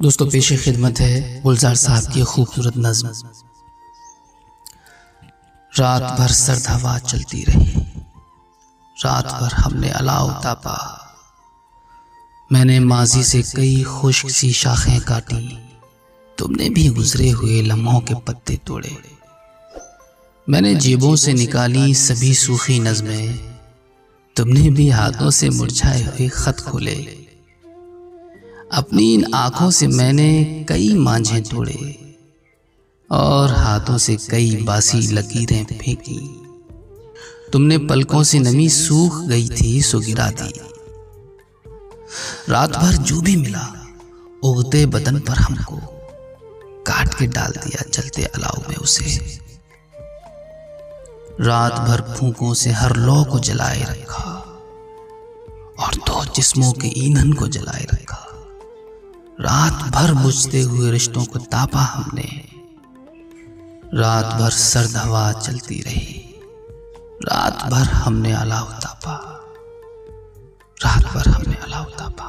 दोस्तों पेश खिदमत है गुलजार साहब की खूबसूरत नज़्म। रात भर सर्द हवा चलती रही, रात भर हमने अलाव तापा। मैंने माजी से कई खुश्क सी शाखें काटी, तुमने भी गुजरे हुए लम्हों के पत्ते तोड़े। मैंने जेबों से निकाली सभी सूखी नज़में, तुमने भी हाथों से मुरझाए हुए खत खोले। अपनी इन आंखों से मैंने कई मांझे तोड़े और हाथों से कई बासी लकीरें फेंकी। तुमने पलकों से नमी सूख गई थी सो गिरा दी। रात भर जो भी मिला उगते बदन पर हमको काट के डाल दिया जलते अलाव में उसे। रात भर फूंकों से हर लौ को जलाए रखा और दो जिस्मों के ईंधन को जलाए रखा। रात भर बुझते हुए रिश्तों को तापा हमने। रात भर सर्द हवा चलती रही, रात भर हमने अलाव तापा, रात भर हमने अलाव तापा।